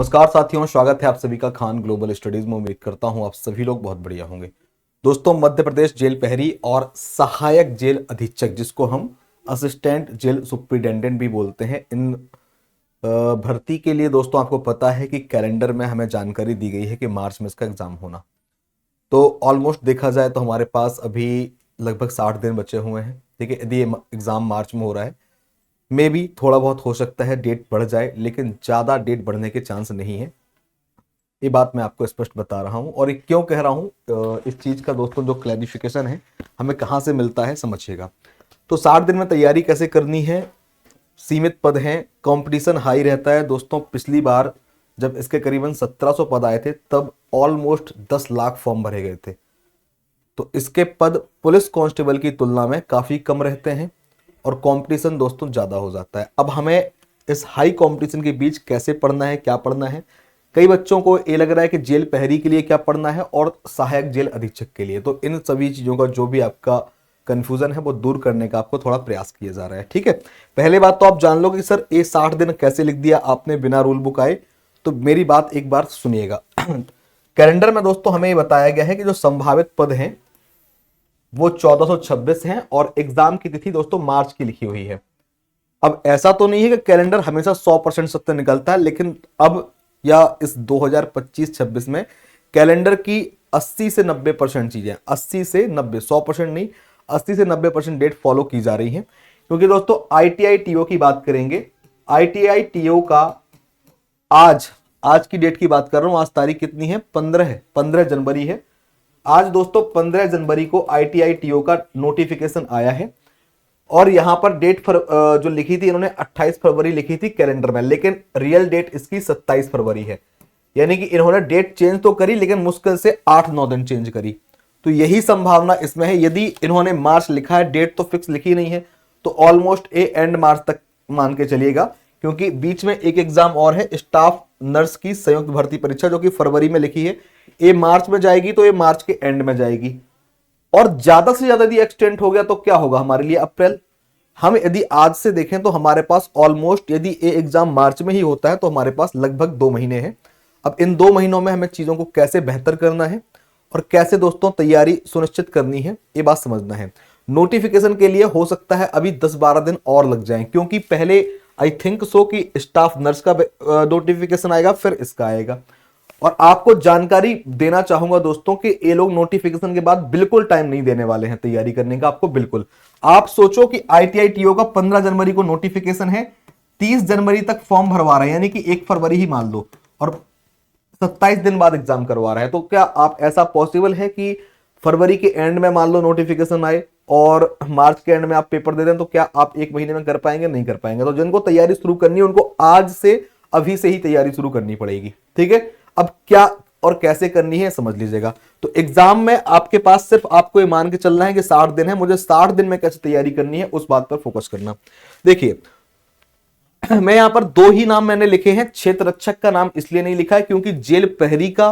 नमस्कार साथियों, स्वागत है आप सभी का खान ग्लोबल स्टडीज में। उम्मीद करता हूं आप सभी लोग बहुत बढ़िया होंगे। दोस्तों, मध्य प्रदेश जेल प्रहरी और सहायक जेल अधीक्षक, जिसको हम असिस्टेंट जेल सुप्रिटेंडेंट भी बोलते हैं, इन भर्ती के लिए दोस्तों आपको पता है कि कैलेंडर में हमें जानकारी दी गई है कि मार्च में इसका एग्जाम होना। तो ऑलमोस्ट देखा जाए तो हमारे पास अभी लगभग 60 दिन बचे हुए हैं। ठीक है, यदि एग्जाम मार्च में हो रहा है, मे भी थोड़ा बहुत हो सकता है डेट बढ़ जाए, लेकिन ज़्यादा डेट बढ़ने के चांस नहीं है। ये बात मैं आपको स्पष्ट बता रहा हूँ। और ये क्यों कह रहा हूँ, इस चीज़ का दोस्तों जो क्लैरिफिकेशन है हमें कहाँ से मिलता है समझिएगा। तो 60 दिन में तैयारी कैसे करनी है, सीमित पद हैं, कंपटीशन हाई रहता है दोस्तों। पिछली बार जब इसके करीबन 1700 पद आए थे तब ऑलमोस्ट 10 लाख फॉर्म भरे गए थे। तो इसके पद पुलिस कांस्टेबल की तुलना में काफ़ी कम रहते हैं और कंपटीशन दोस्तों ज़्यादा हो जाता है। अब हमें इस हाई कंपटीशन के बीच कैसे पढ़ना है, क्या पढ़ना है। कई बच्चों को ये लग रहा है कि जेल प्रहरी के लिए क्या पढ़ना है और सहायक जेल अधीक्षक के लिए। तो इन सभी चीज़ों का जो भी आपका कंफ्यूजन है वो दूर करने का आपको थोड़ा प्रयास किया जा रहा है। ठीक है, पहले बात तो आप जान लो कि सर ये 60 दिन कैसे लिख दिया आपने बिना रूल बुक आए। तो मेरी बात एक बार सुनिएगा। कैलेंडर में दोस्तों हमें ये बताया गया है कि जो संभावित पद हैं वो 1426 हैं और एग्जाम की तिथि दोस्तों मार्च की लिखी हुई है। अब ऐसा तो नहीं है कि कैलेंडर हमेशा 100% सत्य निकलता है, लेकिन अब या इस 2025-26 में कैलेंडर की 80 से 90% चीजें, 80 से 90, 100% नहीं, 80 से 90% डेट फॉलो की जा रही है। क्योंकि दोस्तों आईटीआई टीओ की बात करेंगे, आईटीआई टीओ का आज की डेट की बात कर रहा हूं। आज तारीख कितनी है? 15 जनवरी है। आज दोस्तों 15 जनवरी को आईटीआई टीओ का नोटिफिकेशन आया है और यहां पर डेट जो लिखी थी इन्होंने 28 फरवरी लिखी थी कैलेंडर में, लेकिन रियल डेट इसकी 27 फरवरी है। यानी कि इन्होंने डेट चेंज तो करी लेकिन मुश्किल से 8-9 दिन चेंज करी। तो यही संभावना इसमें है। यदि इन्होंने मार्च लिखा है, डेट तो फिक्स लिखी नहीं है, तो ऑलमोस्ट एंड मार्च तक मान के चलिएगा। क्योंकि बीच में एक एग्जाम और है, स्टाफ नर्स की संयुक्त भर्ती परीक्षा, जो कि फरवरी में लिखी है। ये मार्च में जाएगी तो ये मार्च के एंड में जाएगी। और ज्यादा से ज्यादा यदि एक्सटेंड हो गया तो क्या होगा हमारे लिए? अप्रैल। हम यदि आज से देखें तो हमारे पास ऑलमोस्ट, यदि ये एग्जाम मार्च में ही होता है तो हमारे पास लगभग 2 महीने हैं। अब इन 2 महीनों में हमें चीजों को कैसे बेहतर करना है और कैसे दोस्तों तैयारी सुनिश्चित करनी है, ये बात समझना है। नोटिफिकेशन के लिए हो सकता है अभी 10-12 दिन और लग जाएं, क्योंकि पहले आई थिंक सो कि स्टाफ नर्स का नोटिफिकेशन आएगा, फिर इसका आएगा। और आपको जानकारी देना चाहूंगा दोस्तों कि ये लोग नोटिफिकेशन के बाद बिल्कुल टाइम नहीं देने वाले हैं तैयारी करने का आपको। बिल्कुल आप सोचो कि आईटीआई टीओ का 15 जनवरी को नोटिफिकेशन है, 30 जनवरी तक फॉर्म भरवा रहे हैं, यानी कि 1 फरवरी ही मान लो, और 27 दिन बाद एग्जाम करवा रहा है। तो क्या आप ऐसा पॉसिबल है कि फरवरी के एंड में मान लो नोटिफिकेशन आए और मार्च के एंड में आप पेपर दे दें? तो क्या आप 1 महीने में कर पाएंगे? नहीं कर पाएंगे। तो जिनको तैयारी शुरू करनी है उनको आज से, अभी से ही तैयारी शुरू करनी पड़ेगी। ठीक है, अब क्या और कैसे करनी है समझ लीजिएगा। तो एग्जाम में आपके पास सिर्फ आपको ये मान के चलना है कि 60 दिन है, मुझे 60 दिन में कैसे तैयारी करनी है उस बात पर फोकस करना। देखिए, मैं यहां पर 2 ही नाम मैंने लिखे हैं। क्षेत्र रक्षक का नाम इसलिए नहीं लिखा है क्योंकि जेल प्रहरी का,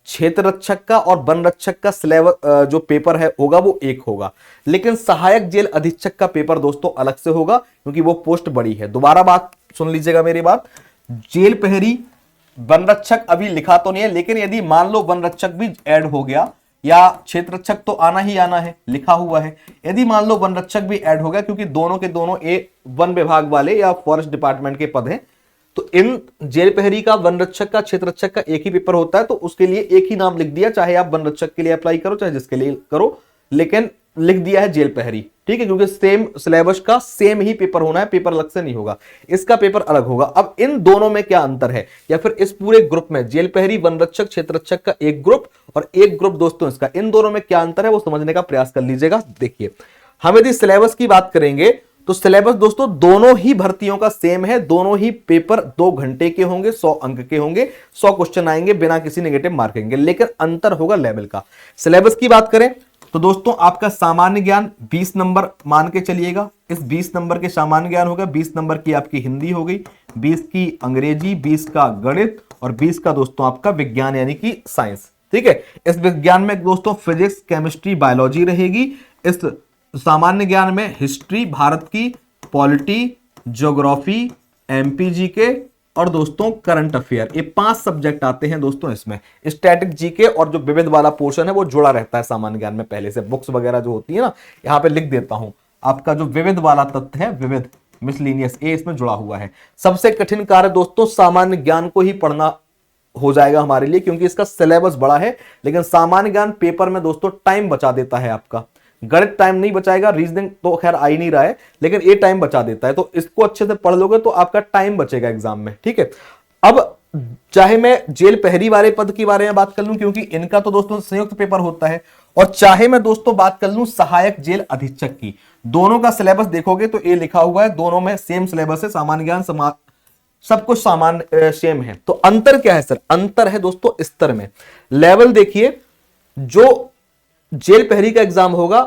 क्षेत्र रक्षक का और वन रक्षक का सिलेबस जो पेपर है होगा वो एक होगा, लेकिन सहायक जेल अधीक्षक का पेपर दोस्तों अलग से होगा क्योंकि वो पोस्ट बड़ी है। दोबारा बात सुन लीजिएगा मेरी बात। जेल प्रहरी, वन रक्षक अभी लिखा तो नहीं है, लेकिन यदि मान लो वन रक्षक भी ऐड हो गया, या क्षेत्र रक्षक तो आना ही आना है, लिखा हुआ है, यदि मान लो वन रक्षक भी ऐड हो गया, क्योंकि दोनों के दोनों वन विभाग वाले या फॉरेस्ट डिपार्टमेंट के पद हैं, तो इन जेल प्रहरी का, वन रक्षक का, क्षेत्र रक्षक का एक ही पेपर होता है। तो उसके लिए एक ही नाम लिख दिया, चाहे आप वन रक्षक के लिए अप्लाई करो चाहे जिसके लिए करो, लेकिन लिख दिया है जेल प्रहरी। ठीक है, क्योंकि सेम सिलेबस का सेम ही पेपर होना है, पेपर अलग से नहीं होगा, इसका पेपर अलग होगा। अब इन दोनों में क्या अंतर है, या फिर इस पूरे ग्रुप में जेल प्रहरी, वन रक्षक, क्षेत्र रक्षक का एक ग्रुप और एक ग्रुप दोस्तों इसका, इन दोनों में क्या अंतर है वो समझने का प्रयास कर लीजिएगा। देखिए, हम यदि सिलेबस की बात करेंगे तो सिलेबस दोस्तों दोनों ही भर्तियों का सेम है। दोनों ही पेपर 2 घंटे के होंगे, 100 अंक के होंगे, 100 क्वेश्चन आएंगे बिना किसी नेगेटिव मार्किंग के, लेकिन अंतर होगा लेवल का। सिलेबस की बात करें तो दोस्तों आपका सामान्य ज्ञान 20 नंबर मान के चलिएगा। इस 20 नंबर के सामान्य ज्ञान हो गया, 20 नंबर की आपकी हिंदी हो गई, 20 की अंग्रेजी, 20 का गणित और 20 का दोस्तों आपका विज्ञान यानी कि साइंस। ठीक है, इस विज्ञान में दोस्तों फिजिक्स, केमिस्ट्री, बायोलॉजी रहेगी। इस सामान्य ज्ञान में हिस्ट्री, भारत की, पॉलिटी, ज्योग्राफी, एमपीजी के और दोस्तों करंट अफेयर, ये 5 सब्जेक्ट आते हैं दोस्तों इसमें। स्टैटिक जीके और जो विविध वाला पोर्शन है वो जुड़ा रहता है सामान्य ज्ञान में पहले से, बुक्स वगैरह जो होती है ना, यहाँ पे लिख देता हूं। आपका जो विविध वाला तथ्य है, विविध मिसलिनियस, ये इसमें जुड़ा हुआ है। सबसे कठिन कार्य दोस्तों सामान्य ज्ञान को ही पढ़ना हो जाएगा हमारे लिए, क्योंकि इसका सिलेबस बड़ा है। लेकिन सामान्य ज्ञान पेपर में दोस्तों टाइम बचा देता है आपका। गणित टाइम नहीं बचाएगा, रीजनिंग तो खैर आ ही नहीं रहा है, लेकिन ये टाइम बचा देता है। तो इसको अच्छे से पढ़ लोगे तो आपका टाइम बचेगा एग्जाम में, ठीक है। अब चाहे मैं जेल प्रहरी वाले पद के बारे में बात कर लूं, क्योंकि इनका तो दोस्तों संयुक्त पेपर होता है, और चाहे मैं दोस्तों बात कर लूं सहायक जेल अधीक्षक की, दोनों का सिलेबस देखोगे तो ये लिखा हुआ है, दोनों में सेम सिलेबस है, सामान्य ज्ञान सब कुछ समान सेम है। तो अंतर क्या है सर? अंतर है दोस्तों स्तर में। लेवल देखिए, जो जेल प्रहरी का एग्जाम होगा,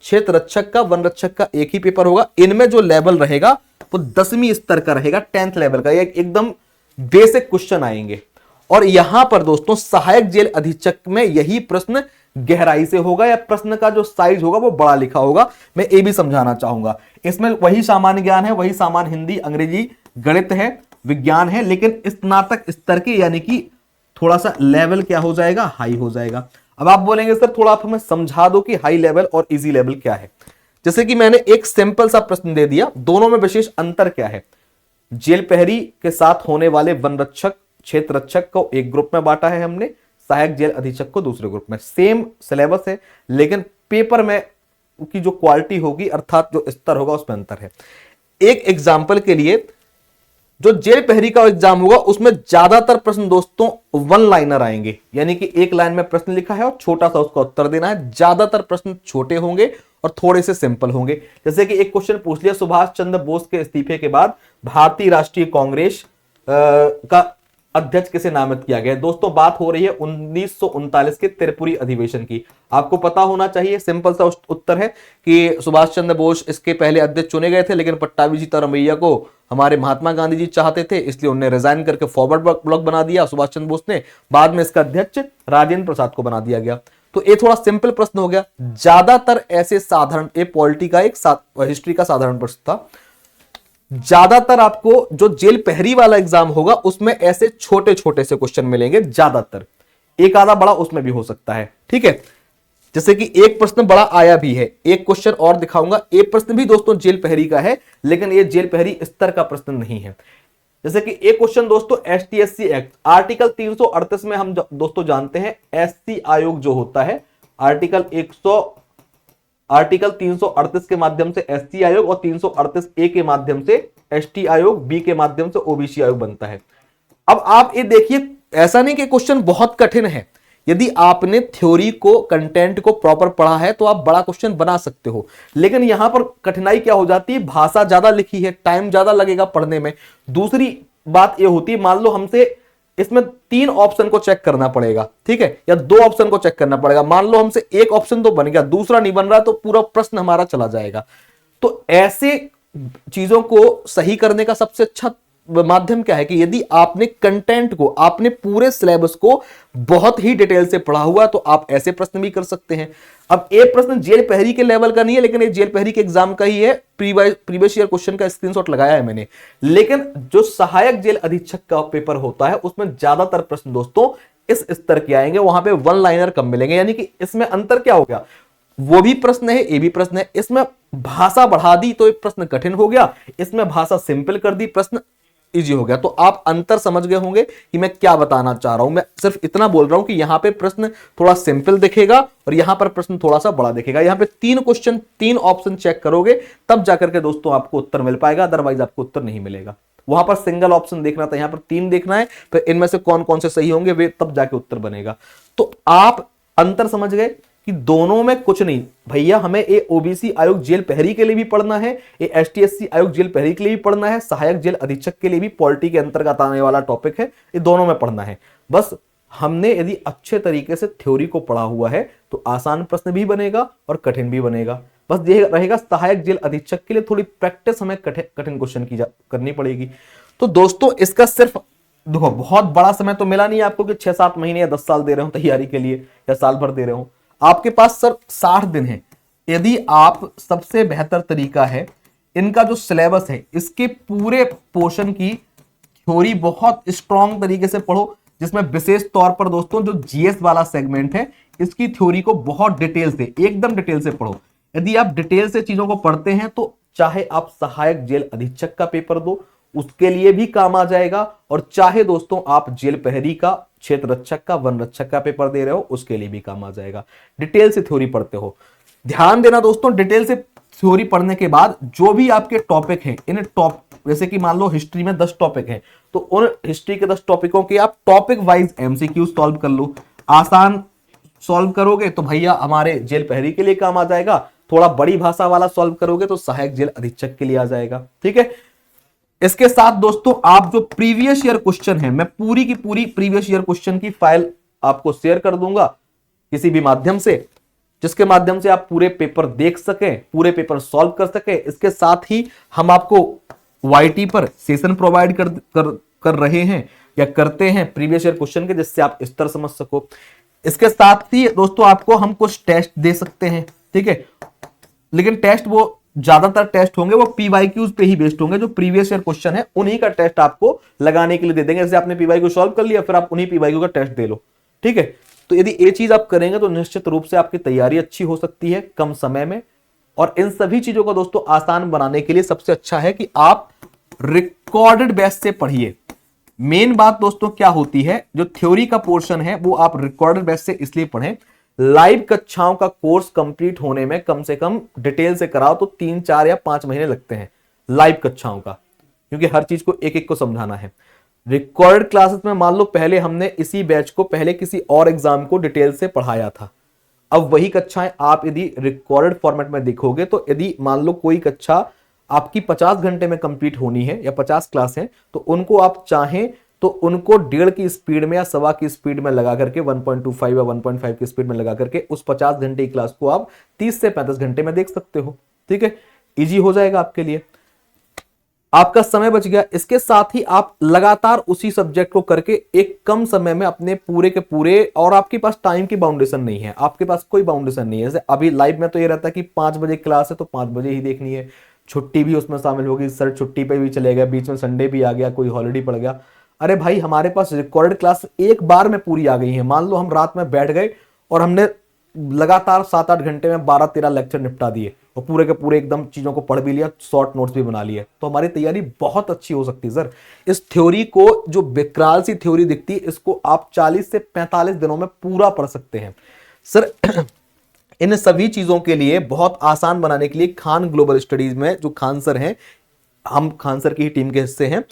क्षेत्र रक्षक का, वन रक्षक का एक ही पेपर होगा। इनमें जो लेवल रहेगा वो 10वीं स्तर का रहेगा, 10th लेवल का, एकदम बेसिक क्वेश्चन आएंगे। और यहां पर दोस्तों सहायक जेल अधीक्षक में यही प्रश्न गहराई से होगा, या प्रश्न का जो साइज होगा वो बड़ा लिखा होगा। मैं ये भी समझाना चाहूंगा, इसमें वही सामान्य ज्ञान है, वही सामान्य हिंदी, अंग्रेजी, गणित है, विज्ञान है, लेकिन स्नातक स्तर के, यानी कि थोड़ा सा लेवल क्या हो जाएगा, हाई हो जाएगा। अब आप बोलेंगे सर थोड़ा आप हमें समझा दो कि हाई लेवल और इजी लेवल क्या है। जैसे कि मैंने एक सिंपल सा प्रश्न दे दिया, दोनों में विशेष अंतर क्या है? जेल प्रहरी के साथ होने वाले वन रक्षक, क्षेत्र रक्षक को एक ग्रुप में बांटा है हमने, सहायक जेल अधीक्षक को दूसरे ग्रुप में। सेम सिलेबस है, लेकिन पेपर में की जो क्वालिटी होगी, अर्थात जो स्तर होगा, उसमें अंतर है। एक एग्जाम्पल के लिए, जो जेल प्रहरी का एग्जाम होगा उसमें ज्यादातर प्रश्न दोस्तों वन लाइनर आएंगे, यानी कि एक लाइन में प्रश्न लिखा है और छोटा सा उसका उत्तर देना है। ज्यादातर प्रश्न छोटे होंगे और थोड़े से सिंपल होंगे। जैसे कि एक क्वेश्चन पूछ लिया, सुभाष चंद्र बोस के इस्तीफे के बाद भारतीय राष्ट्रीय कांग्रेस का अध्यक्ष किसे नामित किया गया? दोस्तों बात हो रही है 1939 के त्रिपुरी अधिवेशन की। आपको पता होना चाहिए, सिंपल सा उत्तर है कि सुभाष चंद्र बोस इसके पहले अध्यक्ष चुने गए थे, लेकिन पट्टाभी सीतारामैया को हमारे महात्मा गांधी जी चाहते थे, इसलिए उन्हें रिजाइन करके फॉरवर्ड ब्लॉक बना दिया सुभाष चंद्र बोस ने। बाद में इसका अध्यक्ष राजेंद्र प्रसाद को बना दिया गया। तो ये थोड़ा सिंपल प्रश्न हो गया। ज्यादातर ऐसे साधारण, ये पॉलिटी का एक हिस्ट्री का साधारण प्रश्न था। ज्यादातर आपको जो जेल प्रहरी वाला एग्जाम होगा उसमें ऐसे छोटे छोटे से क्वेश्चन मिलेंगे, ज्यादातर। एक आधा बड़ा उसमें भी हो सकता है, ठीक है। जैसे कि एक प्रश्न बड़ा आया भी है, एक क्वेश्चन और दिखाऊंगा। एक प्रश्न भी दोस्तों जेल प्रहरी का है, लेकिन ये जेल प्रहरी स्तर का प्रश्न नहीं है। जैसे कि एक क्वेश्चन दोस्तों एसटीएससी एक्ट, आर्टिकल 338 में हम दोस्तों जानते हैं एससी आयोग जो होता है, आर्टिकल 338 के माध्यम से एससी आयोग और 338 ए के माध्यम से एसटी आयोग, बी के माध्यम से ओबीसी आयोग बनता है। अब आप ये देखिए, ऐसा नहीं कि क्वेश्चन बहुत कठिन है। यदि आपने थ्योरी को, कंटेंट को प्रॉपर पढ़ा है तो आप बड़ा क्वेश्चन बना सकते हो। लेकिन यहां पर कठिनाई क्या हो जाती है, भाषा ज्यादा लिखी है, टाइम ज्यादा लगेगा पढ़ने में। दूसरी बात यह होती है, मान लो हमसे इसमें 3 ऑप्शन को चेक करना पड़ेगा, ठीक है, या 2 ऑप्शन को चेक करना पड़ेगा। मान लो हमसे एक ऑप्शन तो बन गया, दूसरा नहीं बन रहा, तो पूरा प्रश्न हमारा चला जाएगा। तो ऐसे चीजों को सही करने का सबसे अच्छा माध्यम क्या है कि यदि आपने कंटेंट को, आपने पूरे सिलेबस को बहुत ही डिटेल से पढ़ा हुआ, तो आप ऐसे प्रश्न भी कर सकते हैं। अब एक प्रश्न जेल प्रहरी के लेवल का नहीं है, लेकिन ये जेल प्रहरी के एग्जाम का ही है, प्रीवियस ईयर क्वेश्चन का स्क्रीनशॉट लगाया है मैंने। लेकिन जो सहायक जेल अधीक्षक का पेपर होता है उसमें ज्यादातर प्रश्न दोस्तों इस स्तर के आएंगे, वहां पे वन लाइनर कम मिलेंगे। यानी कि इसमें अंतर क्या हो गया, वो भी प्रश्न है, ये भी प्रश्न है। इसमें भाषा बढ़ा दी तो एक प्रश्न कठिन हो गया, इसमें भाषा सिंपल कर दी, प्रश्न इजी हो गया। तो आप अंतर समझ गए होंगे कि मैं क्या बताना चाह रहा हूं। मैं सिर्फ इतना बोल रहा हूं कि यहां पे प्रश्न थोड़ा सिंपल दिखेगा और यहां पर प्रश्न थोड़ा सा बड़ा दिखेगा। यहां पे 3 क्वेश्चन, 3 ऑप्शन चेक करोगे तब जाकर के दोस्तों आपको उत्तर मिल पाएगा, अदरवाइज आपको उत्तर नहीं मिलेगा। वहां पर सिंगल ऑप्शन देखना था, यहां पर 3 देखना है, फिर इनमें से कौन कौन से सही होंगे वे तब जाके उत्तर बनेगा। तो आप अंतर समझ गए कि दोनों में कुछ नहीं भैया, हमें ये ओबीसी आयोग जेल प्रहरी के लिए भी पढ़ना है, ये एसटीएससी आयोग जेल प्रहरी के लिए भी पढ़ना है, सहायक जेल अधीक्षक के लिए भी पॉलिटी के अंतर्गत आने वाला टॉपिक है, ये दोनों में पढ़ना है। बस हमने यदि अच्छे तरीके से थ्योरी को पढ़ा हुआ है तो आसान प्रश्न भी बनेगा और कठिन भी बनेगा। बस ये रहेगा सहायक जेल अधीक्षक के लिए थोड़ी प्रैक्टिस हमें कठिन क्वेश्चन की करनी पड़ेगी। तो दोस्तों इसका सिर्फ देखो, बहुत बड़ा समय तो मिला नहीं आपको कि 6-7 महीने या 10 साल दे रहे हो तैयारी के लिए या साल भर दे रहे हो। आपके पास सर 60 दिन है। यदि आप, सबसे बेहतर तरीका है, इनका जो सिलेबस है इसके पूरे पोर्शन की थ्योरी बहुत स्ट्रॉन्ग तरीके से पढ़ो, जिसमें विशेष तौर पर दोस्तों जो जीएस वाला सेगमेंट है इसकी थ्योरी को बहुत डिटेल से, एकदम डिटेल से पढ़ो। यदि आप डिटेल से चीजों को पढ़ते हैं तो चाहे आप सहायक जेल अधीक्षक का पेपर दो उसके लिए भी काम आ जाएगा, और चाहे दोस्तों आप जेल प्रहरी का, क्षेत्र रक्षक का, वन रक्षक का पेपर दे रहे हो उसके लिए भी काम आ जाएगा। डिटेल से थ्योरी पढ़ते हो। ध्यान देना दोस्तों, डिटेल से थ्योरी पढ़ने के बाद जो भी आपके टॉपिक हैं, इन जैसे कि मान लो हिस्ट्री में 10 टॉपिक हैं, तो उन हिस्ट्री के 10 टॉपिकों के आप टॉपिक वाइज एमसीक्यू सॉल्व कर लो। आसान सॉल्व करोगे तो भैया हमारे जेल प्रहरी के लिए काम आ जाएगा, थोड़ा बड़ी भाषा वाला सॉल्व करोगे तो सहायक जेल अधीक्षक के लिए आ जाएगा। ठीक है, इसके साथ दोस्तों आप जो प्रीवियस ईयर क्वेश्चन है, मैं पूरी की पूरी प्रीवियस ईयर क्वेश्चन की फाइल आपको शेयर कर दूंगा किसी भी माध्यम से, जिसके माध्यम से आप पूरे पेपर देख सकें, पूरे पेपर सॉल्व कर सकें। इसके साथ ही हम आपको वाईटी पर सेशन प्रोवाइड कर रहे हैं या करते हैं प्रीवियस ईयर क्वेश्चन के, जिससे आप स्तर समझ सको। इसके साथ ही दोस्तों आपको हम कुछ टेस्ट दे सकते हैं, ठीक है, लेकिन टेस्ट वो ज्यादातर टेस्ट होंगे वो पीवाईक्यूज पे ही बेस्ड होंगे। जो प्रीवियस ईयर क्वेश्चन है उन्हीं का टेस्ट आपको लगाने के लिए दे देंगे। जैसे आपने पीवाईक्यू सॉल्व कर लिया, फिर आप उन्हीं पीवाईक्यू का टेस्ट दे लो। ठीक है, तो यदि ये चीज आप करेंगे तो निश्चित रूप से आपकी तैयारी अच्छी हो सकती है कम समय में। और इन सभी चीजों को दोस्तों आसान बनाने के लिए सबसे अच्छा है कि आप रिकॉर्डेड बैच से पढ़िए। मेन बात दोस्तों क्या होती है, जो थ्योरी का पोर्शन है वो आप रिकॉर्डेड बैच से इसलिए पढ़ें, लाइव कक्षाओं का कोर्स कंप्लीट होने में कम से कम डिटेल से कराओ तो 3, 4 या 5 महीने लगते हैं लाइव कक्षाओं का, क्योंकि हर चीज को एक एक को समझाना है। रिकॉर्डेड क्लासेस में मान लो पहले हमने इसी बैच को पहले किसी और एग्जाम को डिटेल से पढ़ाया था, अब वही कक्षाएं आप यदि रिकॉर्डेड फॉर्मेट में देखोगे तो यदि मान लो कोई कक्षा आपकी 50 घंटे में कंप्लीट होनी है या 50 क्लास है, तो उनको आप चाहें तो उनको 1.5 की स्पीड में या 1.25 की स्पीड में लगा करके 1.25 या 1.5 की स्पीड में लगा करके उस 50 घंटे की क्लास को आप 30 से 35 घंटे में देख सकते हो। ठीक है, इजी हो जाएगा आपके लिए, आपका समय बच गया। इसके साथ ही आप लगातार उसी सब्जेक्ट को करके एक कम समय में अपने पूरे के पूरे, और आपके पास टाइम की बाउंडेशन नहीं है, आपके पास कोई बाउंडेशन नहीं है। जैसे अभी लाइव में तो ये रहता है कि 5 बजे क्लास है तो 5 बजे ही देखनी है, छुट्टी भी उसमें शामिल होगी, सर छुट्टी पे भी चले गए, बीच में संडे भी आ गया, कोई हॉलीडे पड़ गया। अरे भाई हमारे पास रिकॉर्डेड क्लास एक बार में पूरी आ गई है। मान लो हम रात में बैठ गए और हमने लगातार 7-8 घंटे में 12-13 लेक्चर निपटा दिए और पूरे के पूरे एकदम चीजों को पढ़ भी लिया, शॉर्ट नोट्स भी बना लिए, तो हमारी तैयारी बहुत अच्छी हो सकती है सर। इस थ्योरी को, जो विकराल सी थ्योरी दिखती है, इसको आप 40 से 45 दिनों में पूरा पढ़ सकते हैं सर। इन सभी चीजों के लिए बहुत आसान बनाने के लिए खान ग्लोबल स्टडीज में जो खान सर हैं, हम खान सर की ही टीम के हिस्से हैं,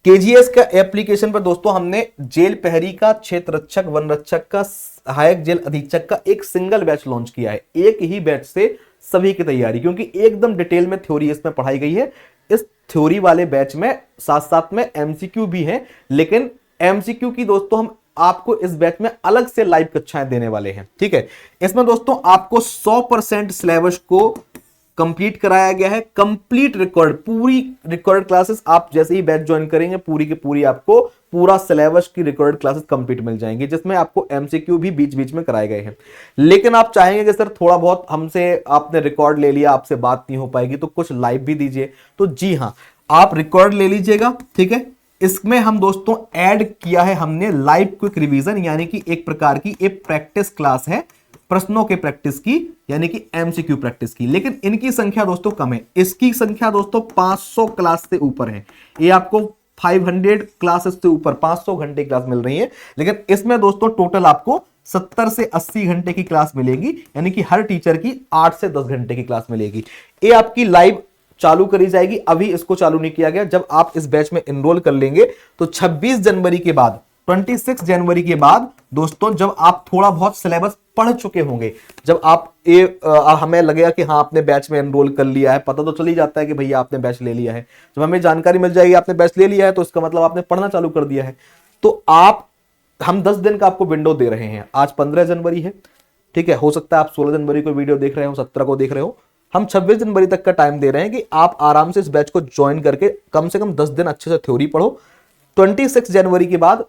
केजीएस का एप्लीकेशन पर दोस्तों हमने जेल प्रहरी का, क्षेत्र रक्षक, वन रक्षक का, सहायक जेल अधीक्षक का एक सिंगल बैच लॉन्च किया है। एक ही बैच से सभी की तैयारी, क्योंकि एकदम डिटेल में थ्योरी इसमें पढ़ाई गई है। इस थ्योरी वाले बैच में साथ साथ में एमसीक्यू भी है, लेकिन एमसीक्यू की दोस्तों हम आपको इस बैच में अलग से लाइव कक्षाएं देने वाले हैं। ठीक है, इसमें दोस्तों आपको 100% सिलेबस को कंप्लीट कराया गया है, कंप्लीट रिकॉर्ड, पूरी रिकॉर्ड क्लासेस। आप जैसे ही बैच ज्वाइन करेंगे पूरी की पूरी आपको पूरा सिलेबस की रिकॉर्ड क्लासेस कंप्लीट मिल जाएंगी, जिसमें आपको एमसीक्यू भी बीच बीच में कराए गए हैं। लेकिन आप चाहेंगे कि सर थोड़ा बहुत हमसे आपने रिकॉर्ड ले लिया, आपसे बात नहीं हो पाएगी, तो कुछ लाइव भी दीजिए। तो जी हाँ, आप रिकॉर्ड ले लीजिएगा। ठीक है, इसमें हम दोस्तों ऐड किया है हमने लाइव क्विक रिवीजन, यानी कि एक प्रकार की एक प्रैक्टिस क्लास है प्रश्नों के प्रैक्टिस की, यानी कि एमसीक्यू प्रैक्टिस की। लेकिन इनकी संख्या दोस्तों कम है, इसकी संख्या दोस्तों 500 क्लास से ऊपर है। ये आपको 500 क्लासेस से ऊपर 500 घंटे क्लास मिल रही है। लेकिन इसमें दोस्तों टोटल आपको 70 से 80 घंटे की क्लास मिलेगी, यानी कि हर टीचर की 8 से 10 घंटे की क्लास मिलेगी। ये आपकी लाइव चालू करी जाएगी, अभी इसको चालू नहीं किया गया। जब आप इस बैच में एनरोल कर लेंगे तो 26 जनवरी के बाद, 26 जनवरी के बाद दोस्तों, जब आप थोड़ा बहुत सिलेबस पढ़ चुके होंगे, जब आप हमें लगेगा कि हाँ आपने बैच में एनरोल कर लिया है, पता तो चल ही जाता है कि भैया आपने बैच ले लिया है। जब हमें जानकारी मिल जाएगी आपने बैच ले लिया है, तो इसका मतलब आपने पढ़ना चालू कर दिया है। तो हम 10 दिन का आपको विंडो दे रहे हैं। आज 15 जनवरी है, ठीक है, हो सकता है आप 16 जनवरी को वीडियो देख रहे हो, 17 को देख रहे हो। हम 26 जनवरी तक का टाइम दे रहे हैं कि आप आराम से इस बैच को ज्वाइन करके कम से कम 10 दिन अच्छे से थ्योरी पढ़ो। 26 जनवरी के बाद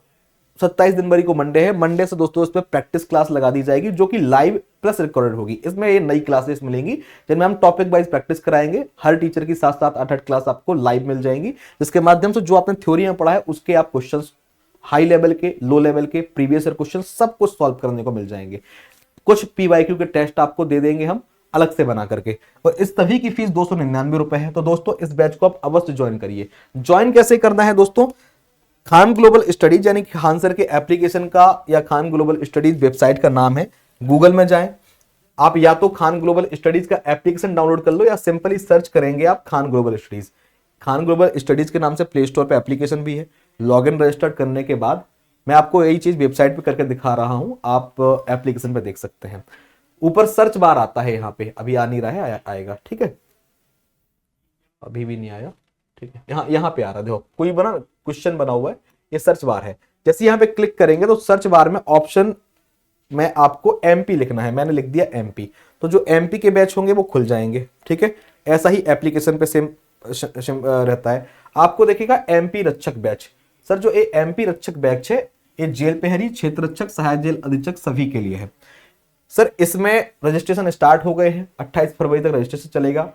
27 जनवरी को मंडे है। मंडे से दोस्तों इस पर प्रैक्टिस क्लास लगा दी जाएगी जो कि लाइव प्लस रिकॉर्डेड होगी। इसमें ये नई क्लासेस मिलेंगी जिनमें हम टॉपिक वाइज प्रैक्टिस कराएंगे। हर टीचर की 7-7 8-8 क्लास आपको लाइव मिल जाएंगी, जिसके माध्यम से जो आपने थ्योरी में पढ़ा है उसके आप क्वेश्चंस हाई लेवल के, लो लेवल के, प्रीवियस ईयर क्वेश्चन सब कुछ सॉल्व करने को मिल जाएंगे। कुछ पीवाईक्यू के टेस्ट आपको दे देंगे हम अलग से बना करके, और इस सभी की फीस 299 रुपए है। तो दोस्तों इस बैच को आप अवश्य ज्वाइन करिए। ज्वाइन कैसे करना है दोस्तों? खान ग्लोबल स्टडीज यानी कि खान सर के एप्लीकेशन का या खान ग्लोबल स्टडीज वेबसाइट का नाम है, गूगल में जाएं आप, या तो खान ग्लोबल स्टडीज का एप्लीकेशन डाउनलोड कर लो या सिंपली सर्च करेंगे आप Khan global studies. Khan global studies के नाम से प्ले स्टोर पे एप्लीकेशन भी है। लॉगिन रजिस्टर करने के बाद मैं आपको यही चीज वेबसाइट पे करके दिखा रहा हूं, आप एप्लीकेशन पे देख सकते हैं। ऊपर सर्च बार आता है, यहाँ पे अभी आ नहीं रहा है, आएगा, ठीक है, अभी भी नहीं आया, ठीक है, यहाँ पे आ रहा है, देखो कोई बना क्वेश्चन बना हुआ है, ये सर्च बार है। जैसे यहाँ पे क्लिक करेंगे तो सर्च बार में ऑप्शन में आपको एमपी लिखना है, मैंने लिख दिया एमपी, तो जो एमपी के बैच होंगे वो खुल जाएंगे, ठीक है। ऐसा ही एप्लीकेशन पे सेम रहता है। आपको देखिएगा एमपी रक्षक बैच, सर जो ये एमपी रक्षक बैच है ये जेल प्रहरी, क्षेत्र रक्षक, सहायक जेल अधीक्षक सभी के लिए है। सर इसमें रजिस्ट्रेशन स्टार्ट हो गए हैं, 28 फरवरी तक रजिस्ट्रेशन चलेगा।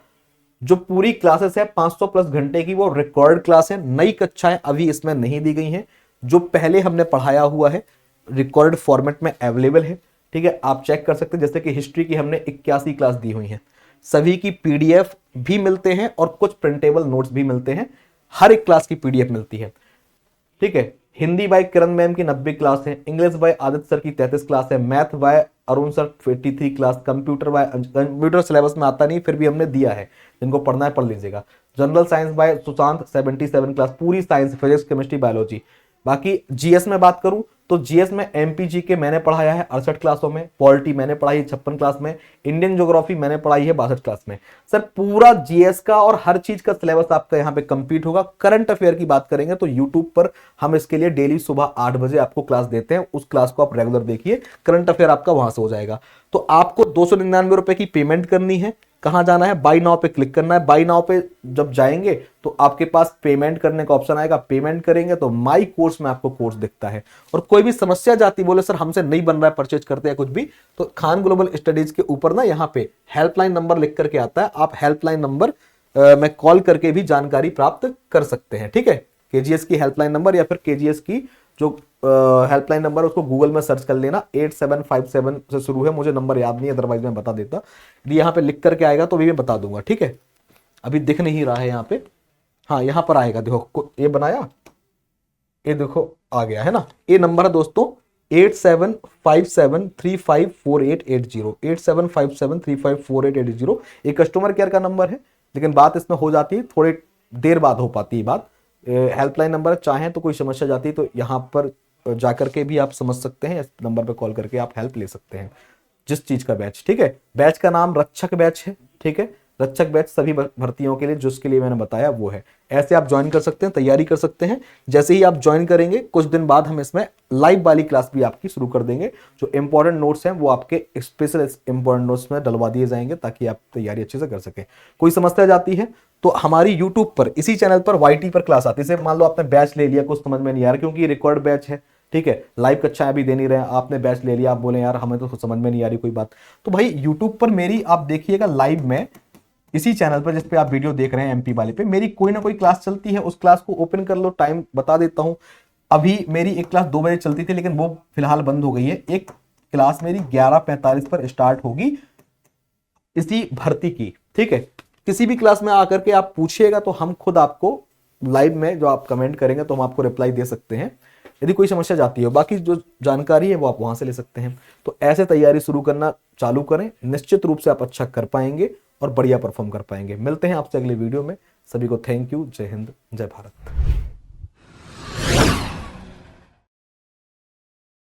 जो पूरी क्लासेस है 500 प्लस घंटे की, वो रिकॉर्ड क्लास है। नई कक्षाएं अभी इसमें नहीं दी गई हैं, जो पहले हमने पढ़ाया हुआ है रिकॉर्ड फॉर्मेट में अवेलेबल है, ठीक है, आप चेक कर सकते हैं। जैसे कि हिस्ट्री की हमने 81 क्लास दी हुई है, सभी की पीडीएफ भी मिलते हैं और कुछ प्रिंटेबल नोट्स भी मिलते हैं, हर एक क्लास की पीडीएफ मिलती है, ठीक है। हिंदी बाय किरण मैम की 90 क्लास है, इंग्लिश बाय आदित्य सर की 33 क्लास है, math bye Arun sir 23 class, computer syllabus में आता नहीं फिर भी हमने दिया है, जिनको पढ़ना है पढ़ लीजिएगा। General science by Sushant 77 class, पूरी साइंस, फिजिक्स, केमिस्ट्री, बायोलॉजी। बाकी जीएस में बात करूं तो जीएस में एमपीजी के मैंने पढ़ाया है 68 क्लासों में, पॉलिटी मैंने पढ़ाई है 56 क्लास में, इंडियन ज्योग्राफी मैंने पढ़ाई है 62 क्लास में। सर पूरा जीएस का और हर चीज का सिलेबस आपका यहाँ पे कंप्लीट होगा। करंट अफेयर की बात करेंगे तो यूट्यूब पर हम इसके लिए डेली सुबह 8 बजे आपको क्लास देते हैं, उस क्लास को आप रेगुलर देखिए, करंट अफेयर आपका वहां से हो जाएगा। तो आपको 299 रुपए की पेमेंट करनी है। कहां जाना है? बाई नाउ पे क्लिक करना है। बाई नाउ पे जब जाएंगे तो आपके पास पेमेंट करने का ऑप्शन आएगा, पेमेंट करेंगे तो माई कोर्स में आपको कोर्स दिखता है। और कोई भी समस्या जाती, बोले सर हमसे नहीं बन रहा है, परचेज करते हैं कुछ भी, तो खान ग्लोबल स्टडीज के ऊपर ना यहाँ पे हेल्पलाइन नंबर लिख करके आता है, आप हेल्पलाइन नंबर में कॉल करके भी जानकारी प्राप्त कर सकते हैं, ठीक है। केजीएस की हेल्पलाइन नंबर या फिर केजीएस की जो हेल्पलाइन नंबर उसको गूगल में सर्च कर लेना, 8757 से शुरू है, मुझे नंबर याद नहीं है, अदरवाइज मैं बता देता। यदि यहाँ पे लिख करके आएगा तो भी मैं बता दूंगा, ठीक है। अभी दिख नहीं रहा है यहाँ पे, हाँ यहाँ पर आएगा, देखो ये बनाया, ये देखो आ गया है ना, ये नंबर है दोस्तों 8757354880, 8757354880। ये कस्टमर केयर का नंबर है, लेकिन बात इसमें हो जाती है थोड़ी देर बाद हो पाती है बात। हेल्पलाइन नंबर चाहें तो कोई समस्या जाती है तो यहाँ पर जाकर के भी आप समझ सकते हैं, इस नंबर पे कॉल करके आप हेल्प ले सकते हैं जिस चीज का बैच, ठीक है। बैच का नाम रक्षक बैच है, ठीक है, रक्षक बैच सभी भर्तियों के लिए जिसके लिए मैंने बताया वो है। ऐसे आप ज्वाइन कर सकते हैं, तैयारी कर सकते हैं। जैसे ही आप ज्वाइन करेंगे कुछ दिन बाद हम इसमें लाइव वाली क्लास भी आपकी शुरू कर देंगे। जो इंपॉर्टेंट नोट्स हैं वो आपके स्पेशल इंपॉर्टेंट नोट्स में डलवा दिए जाएंगे ताकि आप तैयारी अच्छे से कर सकें। कोई समस्या जाती है तो हमारी यूट्यूब पर इसी चैनल पर वाईटी पर क्लास आती है। जैसे मान लो आपने बैच ले लिया, कुछ समझ में नहीं आ रहा क्योंकि ये रिकॉर्ड बैच है, ठीक है, लाइव कक्षा अभी दे नहीं रहे हैं, आपने बैच ले लिया, आप बोले यार हमें तो समझ में नहीं आ रही कोई बात, तो भाई यूट्यूब पर मेरी आप देखिएगा लाइव में, इसी चैनल पर जिस पे आप वीडियो देख रहे हैं एमपी वाले पे, मेरी कोई ना कोई क्लास चलती है, उस क्लास को ओपन कर लो, टाइम बता देता हूं। अभी मेरी एक क्लास 2 बजे चलती थी लेकिन वो फिलहाल बंद हो गई है। एक क्लास मेरी 11:45 पर स्टार्ट होगी इसी भर्ती की, ठीक है। किसी भी क्लास में आकर के आप पूछिएगा तो हम खुद आपको लाइव में जो आप कमेंट करेंगे तो हम आपको रिप्लाई दे सकते हैं यदि कोई समस्या जाती है। बाकी जो जानकारी है वो आप वहां से ले सकते हैं। तो ऐसे तैयारी शुरू करना चालू करें, निश्चित रूप से आप अच्छा कर पाएंगे और बढ़िया परफॉर्म कर पाएंगे। मिलते हैं आपसे अगले वीडियो में। सभी को थैंक यू, जय हिंद, जय भारत।